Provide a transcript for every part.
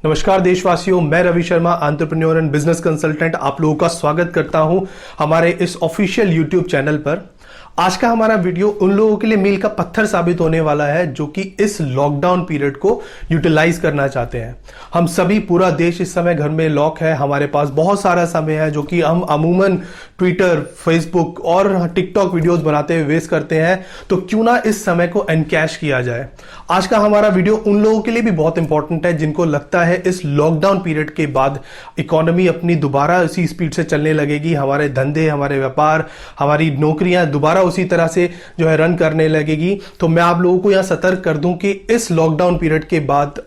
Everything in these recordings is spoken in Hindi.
नमस्कार देशवासियों, मैं Ravi Sharma, entrepreneur and business consultant आप लोगों का स्वागत करता हूं हमारे इस ऑफिशियल यूट्यूब चैनल पर। आज का हमारा वीडियो उन लोगों के लिए मील का पत्थर साबित होने वाला है जो कि इस लॉकडाउन पीरियड को यूटिलाइज करना चाहते हैं। हम सभी, पूरा देश इस समय घर में लॉक है। हमारे पास बहुत सारा समय है जो कि हम अमूमन ट्विटर, फेसबुक और टिकटॉक वीडियोस बनाते हुए वेस्ट करते हैं। तो क्यों ना इस समय को एनकैश किया जाए। आज का हमारा वीडियो उन लोगों के लिए भी बहुत इंपॉर्टेंट है जिनको लगता है इस लॉकडाउन पीरियड के बाद इकोनॉमी अपनी दोबारा उसी स्पीड से चलने लगेगी, हमारे धंधे, हमारे व्यापार, हमारी नौकरियां दोबारा उसी तरह से जो है रन करने लगेगी। तो मैं आप लोगों को यहां सतर्क कर दूं कि इस लॉकडाउन पीरियड के बाद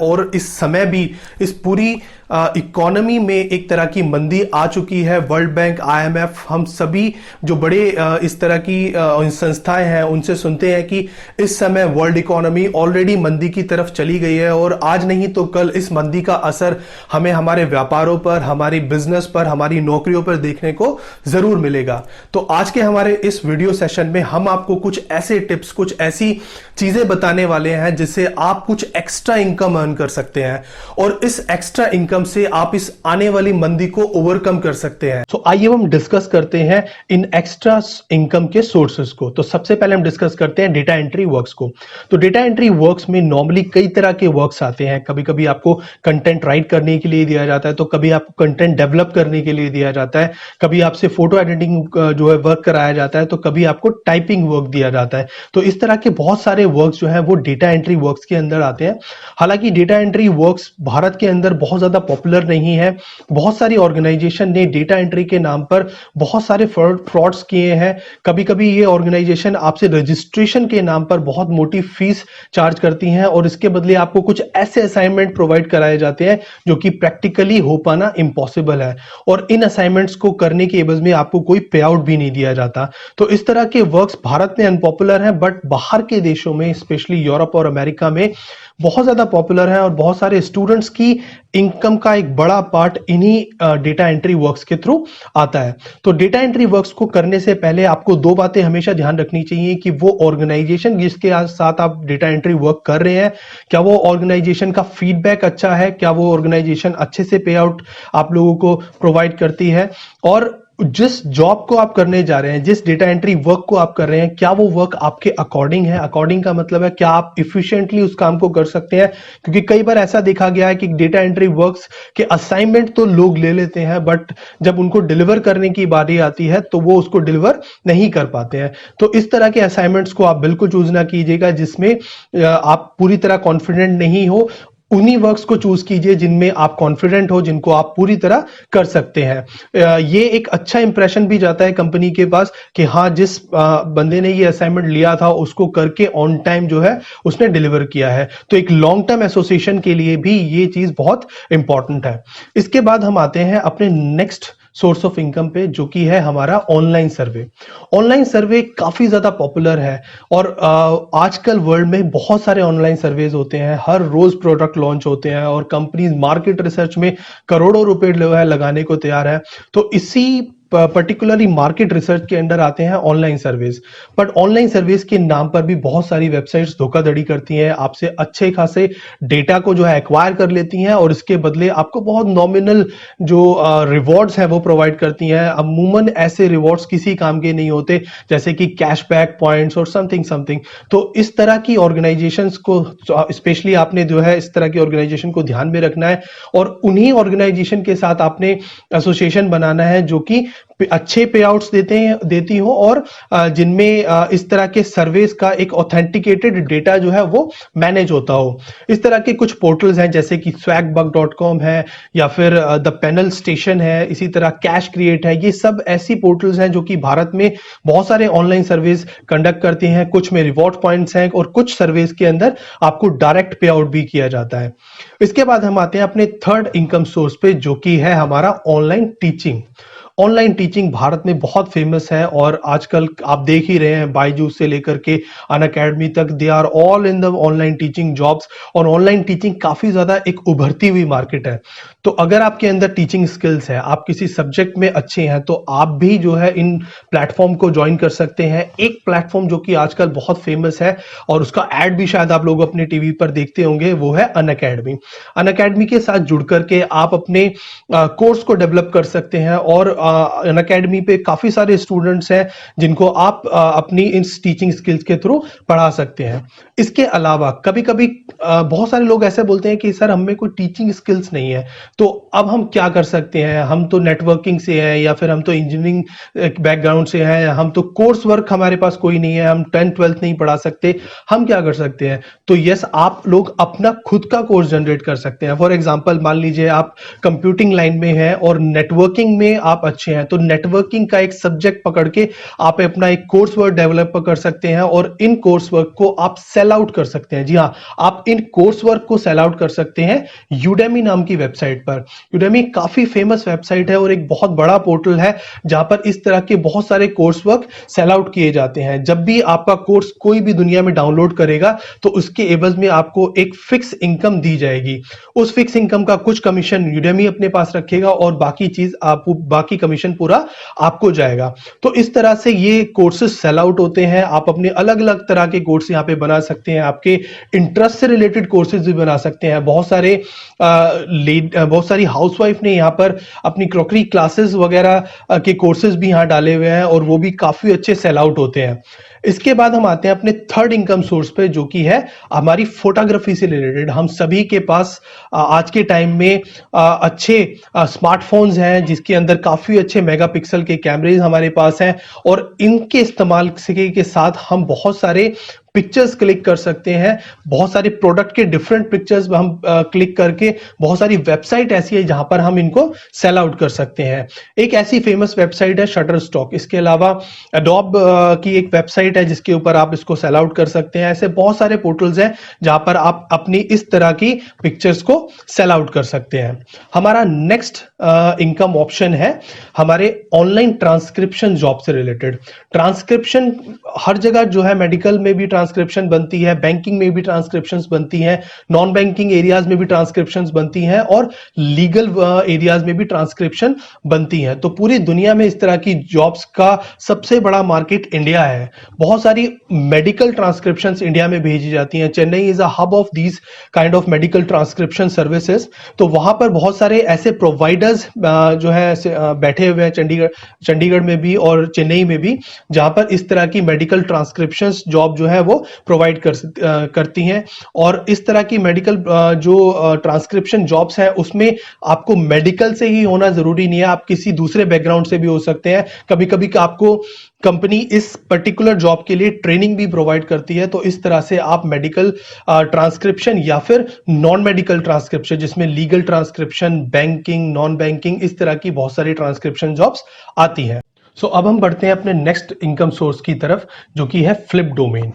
और इस समय भी इस पूरी इकोनॉमी में एक तरह की मंदी आ चुकी है। वर्ल्ड बैंक, आईएमएफ, हम सभी जो बड़े इस तरह की संस्थाएं हैं उनसे सुनते हैं कि इस समय वर्ल्ड इकोनॉमी ऑलरेडी मंदी की तरफ चली गई है और आज नहीं तो कल इस मंदी का असर हमें हमारे व्यापारों पर, हमारी बिजनेस पर, हमारी नौकरियों पर देखने को जरूर मिलेगा। तो आज के हमारे इस वीडियो सेशन में हम आपको कुछ ऐसे टिप्स, कुछ ऐसी चीजें बताने वाले हैं जिससे आप कुछ एक्स्ट्रा इनकम अर्न कर सकते हैं और इस एक्स्ट्रा इनकम से आप इस आने वाली मंदी को ओवरकम कर सकते हैं। तो आइए हम डिस्कस करते हैं इन एक्स्ट्रा इनकम के सोर्सेस को। तो सबसे पहले हम डिस्कस करते हैं डेटा एंट्री वर्क्स को। तो डेटा एंट्री वर्क्स में नॉर्मली कई तरह के वर्क्स आते हैं। कभी कभी आपको कंटेंट राइट करने के लिए दिया जाता है, तो कभी आपको कंटेंट डेवलप करने के लिए दिया जाता है, कभी आपसे फोटो एडिटिंग जो है वर्क कराया जाता है, तो कभी आपको टाइपिंग वर्क दिया जाता है। तो इस तरह के बहुत सारे वर्क्स जो है वो डेटा एंट्री वर्क्स के अंदर आते हैं। हालांकि डेटा एंट्री वर्क्स भारत के अंदर बहुत ज्यादा पॉपुलर नहीं है। बहुत सारी ऑर्गेनाइजेशन ने डेटा एंट्री के नाम पर बहुत सारे फ्रॉड्स किए हैं। कभी कभी ये ऑर्गेनाइजेशन आपसे रजिस्ट्रेशन के नाम पर बहुत मोटी फीस चार्ज करती हैं और इसके बदले आपको कुछ ऐसे असाइनमेंट प्रोवाइड कराए जाते हैं जो कि प्रैक्टिकली हो पाना इम्पॉसिबल है और इन असाइनमेंट्स को करने के एवज में आपको कोई पे आउट भी नहीं दिया जाता। तो इस तरह के वर्क्स भारत में अनपॉपुलर हैं, बट बाहर के देशों में, स्पेशली यूरोप और अमेरिका में बहुत ज्यादा पॉपुलर है और बहुत सारे स्टूडेंट्स की इनकम का एक बड़ा पार्ट इन्हीं डेटा एंट्री वर्क्स के थ्रू आता है। तो डेटा एंट्री वर्क्स को करने से पहले आपको दो बातें हमेशा ध्यान रखनी चाहिए कि वो ऑर्गेनाइजेशन जिसके साथ आप डेटा एंट्री वर्क कर रहे हैं, क्या वो ऑर्गेनाइजेशन का फीडबैक अच्छा है, क्या वो ऑर्गेनाइजेशन अच्छे से पे आउट आप लोगों को प्रोवाइड करती है, और जिस जॉब को आप करने जा रहे हैं, जिस डेटा एंट्री वर्क को आप कर रहे हैं, क्या वो वर्क आपके अकॉर्डिंग है। अकॉर्डिंग का मतलब है क्या आप इफिशिएंटली उस काम को कर सकते हैं। क्योंकि कई बार ऐसा देखा गया है कि डेटा एंट्री वर्क्स के असाइनमेंट तो लोग ले लेते हैं, बट जब उनको डिलीवर करने की बारी आती है तो वो उसको डिलीवर नहीं कर पाते हैं। तो इस तरह के असाइनमेंट्स को आप बिल्कुल चूज ना कीजिएगा जिसमें आप पूरी तरह कॉन्फिडेंट नहीं हो। उन्हीं वर्क्स को चूज कीजिए जिनमें आप कॉन्फिडेंट हो, जिनको आप पूरी तरह कर सकते हैं। ये एक अच्छा इंप्रेशन भी जाता है कंपनी के पास कि हाँ, जिस बंदे ने ये असाइनमेंट लिया था उसको करके ऑन टाइम जो है उसने डिलीवर किया है। तो एक लॉन्ग टर्म एसोसिएशन के लिए भी ये चीज बहुत इंपॉर्टेंट है। इसके बाद हम आते हैं अपने नेक्स्ट सोर्स ऑफ इनकम पे, जो कि है हमारा ऑनलाइन सर्वे। ऑनलाइन सर्वे काफी ज्यादा पॉपुलर है और आजकल वर्ल्ड में बहुत सारे ऑनलाइन सर्वेज होते हैं। हर रोज प्रोडक्ट लॉन्च होते हैं और कंपनीज मार्केट रिसर्च में करोड़ों रुपए लगाने को तैयार है। तो इसी पर्टिकुलरली मार्केट रिसर्च के अंडर आते हैं online service. But online service के नाम पर भी बहुत सारी वेबसाइट्स धोखाधड़ी करती हैं, आपसे अच्छे खासे डेटा को जो है एक्वायर कर लेती हैं और इसके बदले आपको बहुत नॉमिनल जो रिवॉर्ड्स हैं वो प्रोवाइड करती हैं। अमूमन ऐसे रिवॉर्ड्स किसी काम के नहीं होते, जैसे कि कैशबैक पॉइंट्स और समथिंग। तो इस तरह की ऑर्गेनाइजेशंस को स्पेशली आपने जो है इस तरह की ऑर्गेनाइजेशन को ध्यान में रखना है और उन्हीं ऑर्गेनाइजेशन के साथ आपने एसोसिएशन बनाना है जो कि अच्छे पे आउट्स देती हो और जिनमें इस तरह के सर्वेस का एक ऑथेंटिकेटेड डेटा जो है वो मैनेज होता हो। इस तरह के कुछ पोर्टल्स हैं जैसे कि swagbuck.com है या फिर द पैनल स्टेशन है, इसी तरह कैश क्रिएट है। ये सब ऐसी पोर्टल्स हैं जो कि भारत में बहुत सारे ऑनलाइन सर्विस कंडक्ट करते हैं। कुछ में रिवॉर्ड पॉइंट्स हैं और कुछ सर्विस के अंदर आपको डायरेक्ट पे आउट भी किया जाता है। इसके बाद हम आते हैं अपने थर्ड इनकम सोर्स पे, जो कि है हमारा online teaching. Online teaching Bharat में बहुत फेमस है और आजकल आप देख ही रहे हैं बायजूस से लेकर के अनअकैडमी तक they are all in the online teaching jobs. और ऑनलाइन टीचिंग काफी ज्यादा एक उभरती हुई मार्केट है। तो अगर आपके अंदर टीचिंग स्किल्स है, आप किसी सब्जेक्ट में अच्छे हैं, तो आप भी जो है इन प्लेटफॉर्म को ज्वाइन कर सकते हैं। एक प्लेटफॉर्म जो कि आजकल बहुत फेमस है और उसका एड भी शायद आप लोग अपने टीवी पर देखते होंगे, वो है अनअकैडमी। अनअकैडमी के साथ जुड़ करके आप अपने कोर्स को डेवलप कर सकते हैं और अनअकैडमी पे काफी सारे स्टूडेंट्स हैं जिनको आप अपनी इस टीचिंग स्किल्स के थ्रू पढ़ा सकते हैं। इसके अलावा कभी कभी बहुत सारे लोग ऐसे बोलते हैं कि सर हमें कोई टीचिंग स्किल्स नहीं है, तो अब हम क्या कर सकते हैं, हम तो नेटवर्किंग से हैं या फिर हम तो इंजीनियरिंग बैकग्राउंड से हैं, हम तो कोर्स वर्क हमारे पास कोई नहीं है, हम 10th 12th नहीं पढ़ा सकते, हम क्या कर सकते हैं? तो यस, आप लोग अपना खुद का कोर्स जनरेट कर सकते हैं। फॉर एग्जांपल मान लीजिए आप कंप्यूटिंग लाइन में हैं और नेटवर्किंग में आप अच्छे हैं, तो नेटवर्किंग का एक सब्जेक्ट पकड़ के आप अपना एक कोर्स वर्क डेवलप कर सकते हैं और इन कोर्स वर्क को आप सेल आउट कर सकते हैं। जी हाँ, आप इन कोर्स वर्क को सेल आउट कर सकते हैं यूडेमी नाम की वेबसाइट पर। यूडेमी काफी फेमस वेबसाइट है और एक बहुत बड़ा पोर्टल है जहां पर इस तरह के बहुत सारे कोर्स वर्क सेल आउट किए जाते हैं। जब भी आपका कोर्स कोई भी दुनिया में डाउनलोड करेगा तो उसके एवज में आपको एक फिक्स इनकम दी जाएगी। उस फिक्स इनकम का कुछ कमीशन यूडेमी अपने पास रखेगा और बाकी कमीशन पूरा आपको जाएगा। तो इस तरह से ये कोर्सेज सेल आउट होते हैं। आप अपने अलग अलग तरह के कोर्स यहाँ पे बना सकते हैं, आपके इंटरेस्ट से रिलेटेड कोर्सेज भी बना सकते हैं। बहुत सारी हाउसवाइफ ने यहाँ पर अपनी क्रॉकरी क्लासेस वगैरह के कोर्सेज भी यहाँ डाले हुए हैं और वो भी काफी अच्छे सेल आउट होते हैं। इसके बाद हम आते हैं अपने थर्ड इनकम सोर्स पे, जो कि है हमारी फोटोग्राफी से रिलेटेड। हम सभी के पास आज के टाइम में अच्छे स्मार्टफोन्स हैं जिसके अंदर काफी अच्छे मेगापिक्सल के कैमरेज हमारे पास हैं और इनके इस्तेमाल के साथ हम बहुत सारे पिक्चर्स क्लिक कर सकते हैं। बहुत सारे प्रोडक्ट के डिफरेंट पिक्चर्स हम क्लिक करके बहुत सारी वेबसाइट ऐसी है जहां पर हम इनको सेल आउट कर सकते हैं। एक ऐसी फेमस वेबसाइट है शटरस्टॉक। इसके अलावा एडोब की एक वेबसाइट है जिसके ऊपर आप इसको सेल आउट कर सकते हैं। ऐसे बहुत सारे पोर्टल्स हैं जहां पर आप अपनी इस तरह की पिक्चर्स को सेल आउट कर सकते हैं। हमारा नेक्स्ट इनकम ऑप्शन है हमारे ऑनलाइन ट्रांसक्रिप्शन जॉब से रिलेटेड। ट्रांसक्रिप्शन हर जगह जो है, मेडिकल में भी ट्रांसक्रिप्शन बनती है, बैंकिंग में भी ट्रांसक्रिप्शंस बनती हैं, नॉन बैंकिंग एरियाज में भी ट्रांसक्रिप्शंस बनती हैं और लीगल एरियाज में भी ट्रांसक्रिप्शन बनती हैं। तो पूरी दुनिया में इस तरह की जॉब्स का सबसे बड़ा मार्केट इंडिया है। बहुत सारी मेडिकल ट्रांसक्रिप्शंस इंडिया में भेजी जाती हैं। Chennai is a hub of these kind of medical transcription services. तो वहां पर बहुत सारे ऐसे प्रोवाइडर्स जो है बैठे हुए हैं चंडीगढ़ में भी और चेन्नई में भी, जहां पर इस तरह की मेडिकल ट्रांसक्रिप्शन जॉब जो है वो प्रोवाइड करती हैं। और इस तरह की मेडिकल जो ट्रांसक्रिप्शन जॉब्स हैं उसमें आपको मेडिकल से ही होना जरूरी नहीं है, आप किसी दूसरे बैकग्राउंड से भी हो सकते हैं। कभी कभी आपको कंपनी इस पर्टिकुलर जॉब के लिए ट्रेनिंग भी प्रोवाइड करती है। तो इस तरह से आप मेडिकल ट्रांसक्रिप्शन या फिर नॉन मेडिकल ट्रांसक्रिप्शन, जिसमें legal transcription, banking, non banking, इस तरह की बहुत सारी ट्रांसक्रिप्शन जॉब्स आती हैं। सो अब हम बढ़ते हैं अपने नेक्स्ट इनकम सोर्स की तरफ, जो कि है फ्लिप डोमेन।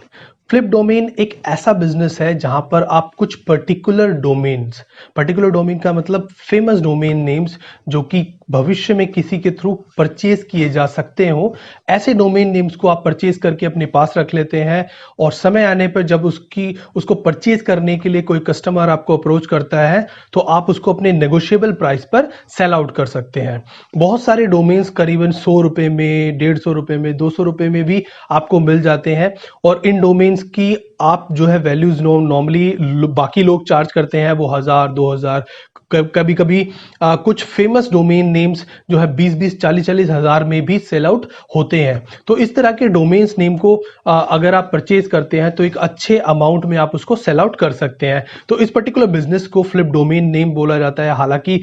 फ्लिप डोमेन एक ऐसा बिजनेस है जहां पर आप कुछ पर्टिकुलर डोमेन का मतलब फेमस डोमेन नेम्स जो कि भविष्य में किसी के थ्रू परचेज किए जा सकते हो, ऐसे डोमेन नेम्स को आप परचेज करके अपने पास रख लेते हैं और समय आने पर जब उसको परचेज करने के लिए कोई कस्टमर आपको अप्रोच करता है तो आप उसको अपने नेगोशिएबल प्राइस पर सेल आउट कर सकते हैं। बहुत सारे डोमेन्स करीबन 100 रुपए में, 150 रुपए में, 200 रुपए में भी आपको मिल जाते हैं और इन डोमेन्स की आप जो है वैल्यूज नॉर्मली बाकी लोग चार्ज करते हैं वो 1000, 2000, कभी कभी कुछ फेमस डोमेन नेम्स जो है 20-20, 40-40 हजार में भी सेल आउट होते हैं। तो इस तरह के डोमेन्स नेम को अगर आप परचेज करते हैं तो एक अच्छे अमाउंट में आप उसको सेल आउट कर सकते हैं। तो इस पर्टिकुलर बिजनेस को फ्लिप डोमेन नेम बोला जाता है। हालांकि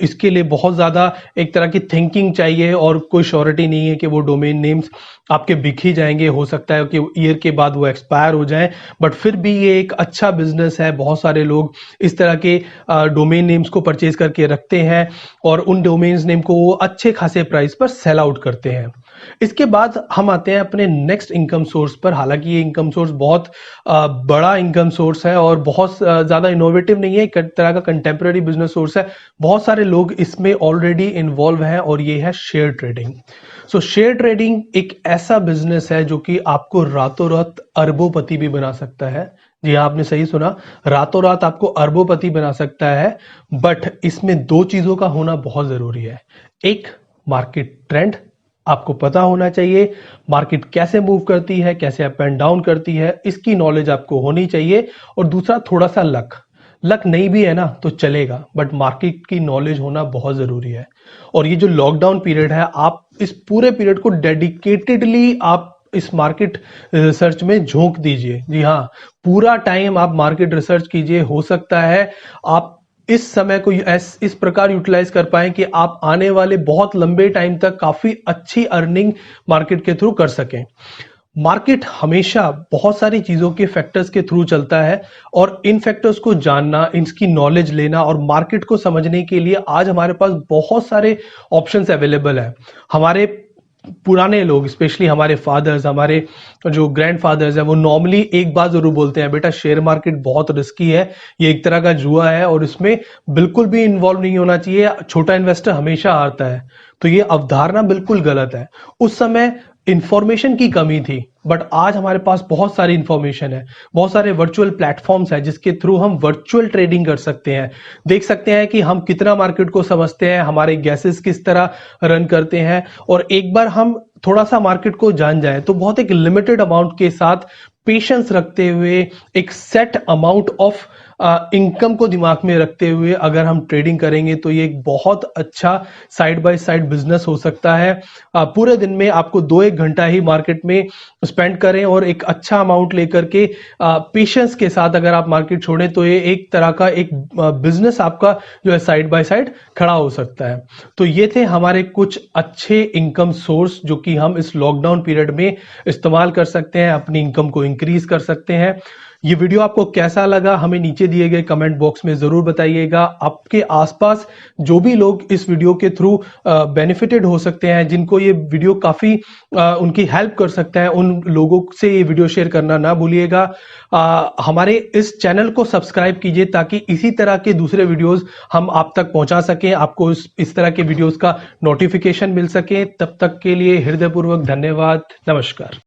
इसके लिए बहुत ज्यादा एक तरह की थिंकिंग चाहिए और कोई श्योरिटी नहीं है कि वो डोमेन नेम्स आपके बिक ही जाएंगे। हो सकता है कि ईयर के बाद वो एक्सपायर हो जाए, बट फिर भी ये एक अच्छा बिजनेस है। बहुत सारे लोग इस तरह के डोमेन नेम्स को परचेज करके रखते हैं और उन डोमेन नेम को वो अच्छे खासे प्राइस पर सेल आउट करते हैं। इसके बाद हम आते हैं अपने नेक्स्ट इनकम सोर्स पर। हालांकि ये इनकम सोर्स बहुत बड़ा इनकम सोर्स है और बहुत ज़्यादा इनोवेटिव नहीं है, एक तरह का कंटेम्प्रेरी बिजनेस सोर्स है। बहुत सारे लोग इसमें ऑलरेडी इन्वॉल्व हैं और ये है शेयर ट्रेडिंग। सो शेयर ट्रेडिंग एक ऐसा बिजनेस है जो कि आपको रातों रात अरबोपति भी बना सकता है। जी हाँ, आपने सही सुना, रातों रात आपको अरबोपति बना सकता है। बट इसमें दो चीज़ों का होना बहुत ज़रूरी है। एक, मार्केट ट्रेंड आपको पता होना चाहिए, मार्केट कैसे मूव करती है, कैसे अप एंड डाउन करती है, इसकी नॉलेज आपको होनी चाहिए। और दूसरा, थोड़ा सा लक नहीं भी है ना तो चलेगा, बट मार्केट की नॉलेज होना बहुत जरूरी है। और ये जो लॉकडाउन पीरियड है, आप इस पूरे पीरियड को डेडिकेटेडली आप इस मार्केट रिसर्च में झोंक दीजिए। जी हाँ, पूरा टाइम आप मार्केट रिसर्च कीजिए। हो सकता है आप इस समय को इस प्रकार यूटिलाइज कर पाएं कि आप आने वाले बहुत लंबे टाइम तक काफी अच्छी अर्निंग मार्केट के थ्रू कर सकें। मार्केट हमेशा बहुत सारी चीजों के फैक्टर्स के थ्रू चलता है और इन फैक्टर्स को जानना, इनकी नॉलेज लेना और मार्केट को समझने के लिए आज हमारे पास बहुत सारे ऑप्शंस अवेलेबल है। हमारे पुराने लोग, स्पेशली हमारे फादर्स, हमारे जो ग्रैंडफादर्स हैं, वो नॉर्मली एक बात जरूर बोलते हैं, बेटा शेयर मार्केट बहुत रिस्की है, ये एक तरह का जुआ है और इसमें बिल्कुल भी इन्वॉल्व नहीं होना चाहिए, छोटा इन्वेस्टर हमेशा हारता है। तो ये अवधारणा बिल्कुल गलत है। उस समय इंफॉर्मेशन की कमी थी, बट आज हमारे पास बहुत सारी इंफॉर्मेशन है, बहुत सारे वर्चुअल प्लेटफॉर्म्स है जिसके थ्रू हम वर्चुअल ट्रेडिंग कर सकते हैं। देख सकते हैं कि हम कितना मार्केट को समझते हैं, हमारे गैसेस किस तरह रन करते हैं। और एक बार हम थोड़ा सा मार्केट को जान जाए तो बहुत एक लिमिटेड अमाउंट के साथ पेशेंस रखते हुए, एक सेट अमाउंट ऑफ इनकम को दिमाग में रखते हुए अगर हम ट्रेडिंग करेंगे तो ये एक बहुत अच्छा साइड बाय साइड बिजनेस हो सकता है। पूरे दिन में आपको 2-1 घंटा ही मार्केट में स्पेंड करें और एक अच्छा अमाउंट लेकर के पेशेंस के साथ अगर आप मार्केट छोड़ें तो ये एक तरह का एक बिजनेस आपका जो है साइड बाय साइड खड़ा हो सकता है। तो ये थे हमारे कुछ अच्छे इनकम सोर्स जो कि हम इस लॉकडाउन पीरियड में इस्तेमाल कर सकते हैं, अपनी इनकम को इंक्रीज कर सकते हैं। ये वीडियो आपको कैसा लगा हमें नीचे दिए गए कमेंट बॉक्स में जरूर बताइएगा। आपके आसपास जो भी लोग इस वीडियो के थ्रू बेनिफिटेड हो सकते हैं, जिनको ये वीडियो काफी उनकी हेल्प कर सकता है, उन लोगों से ये वीडियो शेयर करना ना भूलिएगा। हमारे इस चैनल को सब्सक्राइब कीजिए ताकि इसी तरह के दूसरे वीडियोस हम आप तक पहुंचा सकें, आपको इस तरह के वीडियोस का नोटिफिकेशन मिल सके। तब तक के लिए हृदयपूर्वक धन्यवाद। नमस्कार।